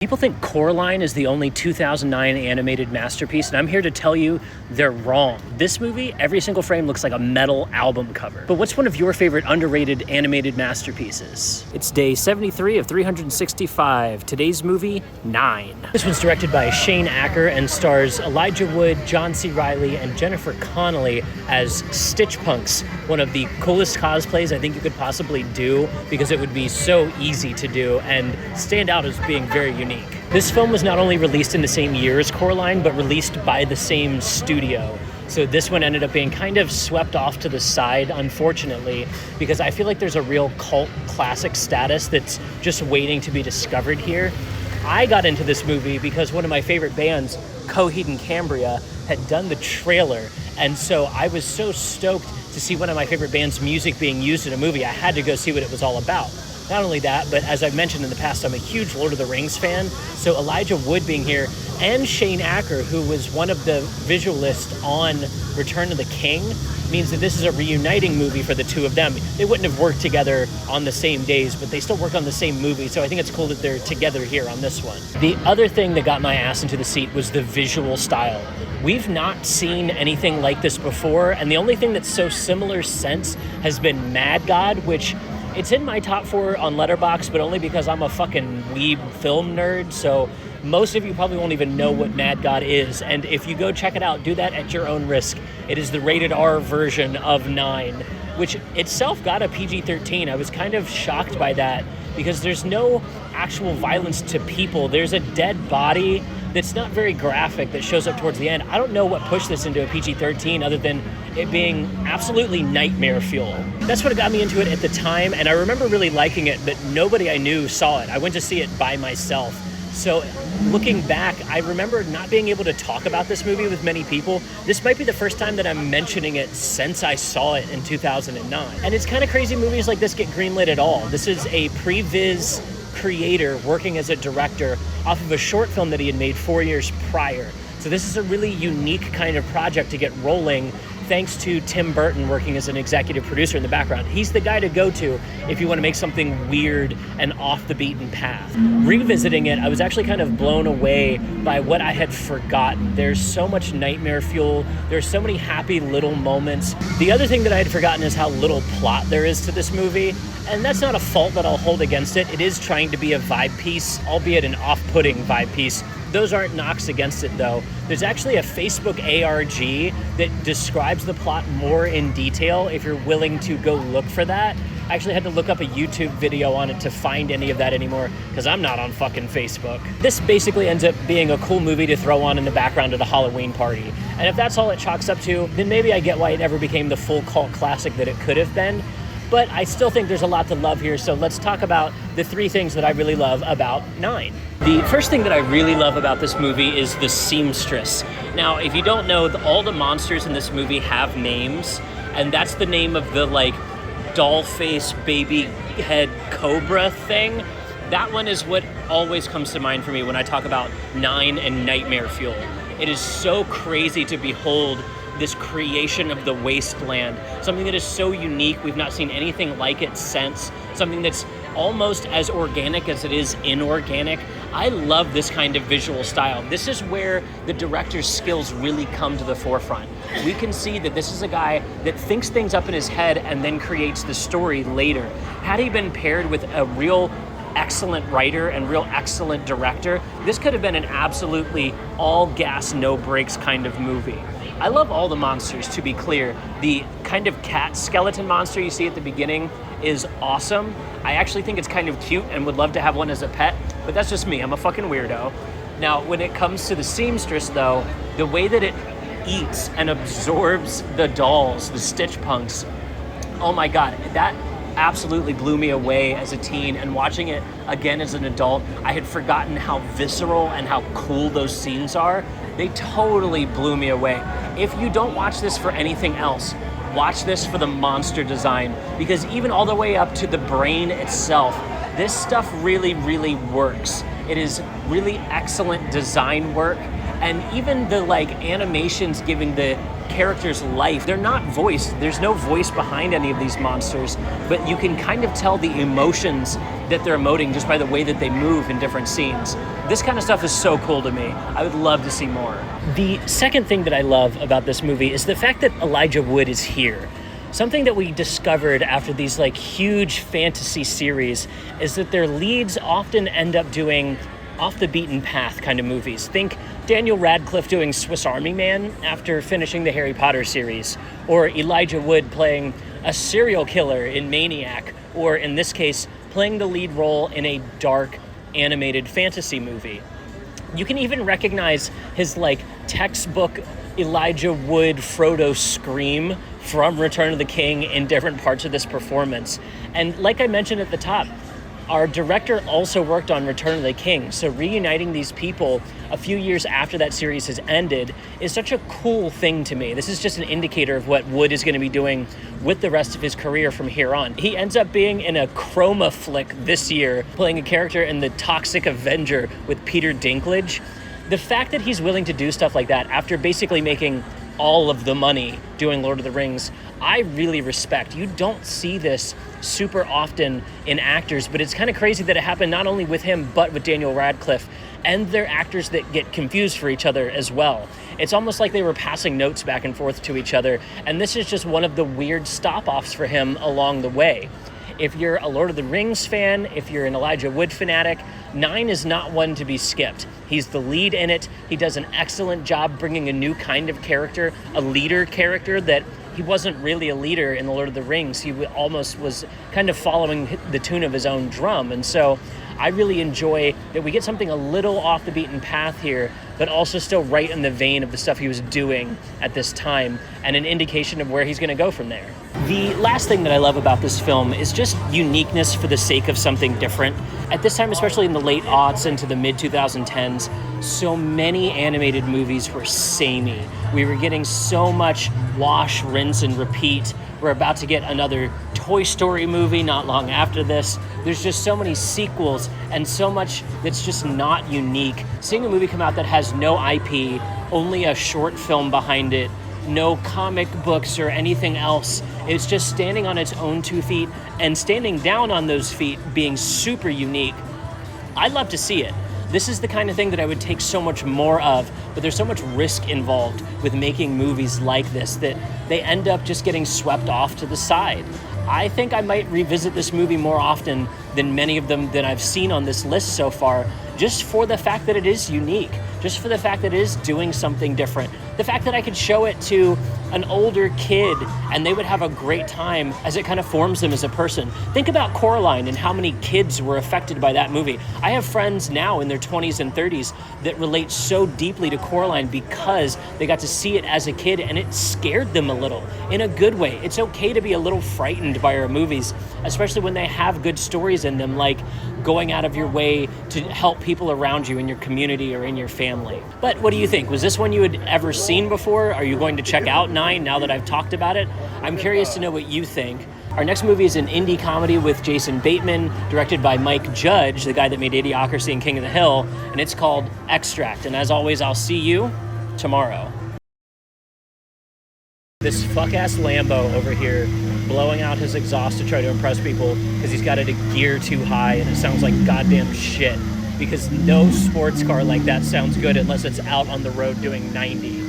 People think Coraline is the only 2009 animated masterpiece, and I'm here to tell you they're wrong. This movie, every single frame looks like a metal album cover. But what's one of your favorite underrated animated masterpieces? It's day 73 of 365. Today's movie, 9. This one's directed by Shane Acker and stars Elijah Wood, John C. Reilly, and Jennifer Connelly as Stitch Punks, one of the coolest cosplays I think you could possibly do because it would be so easy to do and stand out as being very unique. This film was not only released in the same year as Coraline, but released by the same studio. So this one ended up being kind of swept off to the side, unfortunately, because I feel like there's a real cult classic status that's just waiting to be discovered here. I got into this movie because one of my favorite bands, Coheed and Cambria, had done the trailer, and so I was so stoked to see one of my favorite bands' music being used in a movie. I had to go see what it was all about. Not only that, but as I've mentioned in the past, I'm a huge Lord of the Rings fan, so Elijah Wood being here, and Shane Acker, who was one of the visualists on Return of the King, means that this is a reuniting movie for the two of them. They wouldn't have worked together on the same days, but they still work on the same movie, so I think it's cool that they're together here on this one. The other thing that got my ass into the seat was the visual style. We've not seen anything like this before, and the only thing that's so similar since has been Mad God, which it's in my top 4 on Letterboxd, but only because I'm a fucking weeb film nerd, so most of you probably won't even know what Mad God is, and if you go check it out, do that at your own risk. It is the rated R version of 9, which itself got a PG-13. I was kind of shocked by that, because there's no actual violence to people. There's a dead body that's not very graphic that shows up towards the end. I don't know what pushed this into a PG-13 other than it being absolutely nightmare fuel. That's what got me into it at the time, and I remember really liking it, but nobody I knew saw it. I went to see it by myself. So looking back, I remember not being able to talk about this movie with many people. This might be the first time that I'm mentioning it since I saw it in 2009. And it's kind of crazy movies like this get greenlit at all. This is a pre-viz creator working as a director off of a short film that he had made 4 years prior. So this is a really unique kind of project to get rolling, thanks to Tim Burton working as an executive producer in the background. He's the guy to go to if you want to make something weird and off the beaten path. Revisiting it, I was actually kind of blown away by what I had forgotten. There's so much nightmare fuel. There's so many happy little moments. The other thing that I had forgotten is how little plot there is to this movie. And that's not a fault that I'll hold against it. It is trying to be a vibe piece, albeit an off-putting vibe piece. Those aren't knocks against it, though. There's actually a Facebook ARG that describes the plot more in detail if you're willing to go look for that. I actually had to look up a YouTube video on it to find any of that anymore, because I'm not on fucking Facebook. This basically ends up being a cool movie to throw on in the background at a Halloween party. And if that's all it chalks up to, then maybe I get why it never became the full cult classic that it could have been. But I still think there's a lot to love here, so let's talk about the 3 things that I really love about 9. The first thing that I really love about this movie is the seamstress. Now, if you don't know, all the monsters in this movie have names, and that's the name of the, doll face baby head cobra thing. That one is what always comes to mind for me when I talk about 9 and Nightmare Fuel. It is so crazy to behold this creation of the wasteland, something that is so unique. We've not seen anything like it since, something that's almost as organic as it is inorganic. I love this kind of visual style. This is where the director's skills really come to the forefront. We can see that this is a guy that thinks things up in his head and then creates the story later. Had he been paired with a real excellent writer and real excellent director, this could have been an absolutely all gas, no brakes kind of movie. I love all the monsters, to be clear. The kind of cat skeleton monster you see at the beginning is awesome. I actually think it's kind of cute and would love to have one as a pet, but that's just me. I'm a fucking weirdo. Now, when it comes to the seamstress, though, the way that it eats and absorbs the dolls, the Stitch Punks, oh my God, that absolutely blew me away as a teen, and watching it again as an adult, I had forgotten how visceral and how cool those scenes are. They totally blew me away. If you don't watch this for anything else, watch this for the monster design, because even all the way up to the brain itself, this stuff really, really works. It is really excellent design work, and even the animations giving the character's life. They're not voiced. There's no voice behind any of these monsters, but you can kind of tell the emotions that they're emoting just by the way that they move in different scenes. This kind of stuff is so cool to me. I would love to see more. The second thing that I love about this movie is the fact that Elijah Wood is here. Something that we discovered after these like huge fantasy series is that their leads often end up doing off the beaten path kind of movies. Think Daniel Radcliffe doing Swiss Army Man after finishing the Harry Potter series, or Elijah Wood playing a serial killer in Maniac, or in this case, playing the lead role in a dark animated fantasy movie. You can even recognize his like textbook Elijah Wood Frodo scream from Return of the King in different parts of this performance. And like I mentioned at the top, our director also worked on Return of the King, so reuniting these people a few years after that series has ended is such a cool thing to me. This is just an indicator of what Wood is going to be doing with the rest of his career from here on. He ends up being in a Chroma flick this year, playing a character in The Toxic Avenger with Peter Dinklage. The fact that he's willing to do stuff like that after basically making all of the money doing Lord of the Rings, I really respect. You don't see this super often in actors, but it's kind of crazy that it happened not only with him, but with Daniel Radcliffe, and they're actors that get confused for each other as well. It's almost like they were passing notes back and forth to each other, and this is just one of the weird stop-offs for him along the way. If you're a Lord of the Rings fan, if you're an Elijah Wood fanatic, 9 is not one to be skipped. He's the lead in it. He does an excellent job bringing a new kind of character, a leader character that he wasn't really a leader in The Lord of the Rings. He almost was kind of following the tune of his own drum. And so I really enjoy that we get something a little off the beaten path here, but also still right in the vein of the stuff he was doing at this time, and an indication of where he's going to go from there. The last thing that I love about this film is just uniqueness for the sake of something different. At this time, especially in the late aughts into the mid 2010s, so many animated movies were samey. We were getting so much wash, rinse, and repeat. We're about to get another Toy Story movie not long after this. There's just so many sequels and so much that's just not unique. Seeing a movie come out that has no IP, only a short film behind it, no comic books or anything else, it's just standing on its own 2 feet and standing down on those feet being super unique. I'd love to see it. This is the kind of thing that I would take so much more of, but there's so much risk involved with making movies like this that they end up just getting swept off to the side. I think I might revisit this movie more often than many of them that I've seen on this list so far, just for the fact that it is unique, just for the fact that it is doing something different. The fact that I could show it to an older kid and they would have a great time as it kind of forms them as a person. Think about Coraline and how many kids were affected by that movie. I have friends now in their 20s and 30s that relate so deeply to Coraline because they got to see it as a kid and it scared them a little in a good way. It's okay to be a little frightened by our movies, especially when they have good stories in them, like going out of your way to help people around you in your community or in your family. But what do you think? Was this one you had ever seen before? Are you going to check out 9 now that I've talked about it? I'm curious to know what you think. Our next movie is an indie comedy with Jason Bateman, directed by Mike Judge, the guy that made Idiocracy and King of the Hill, and it's called Extract. And as always, I'll see you tomorrow. This fuck-ass Lambo over here blowing out his exhaust to try to impress people because he's got it a gear too high and it sounds like goddamn shit, because no sports car like that sounds good unless it's out on the road doing 90.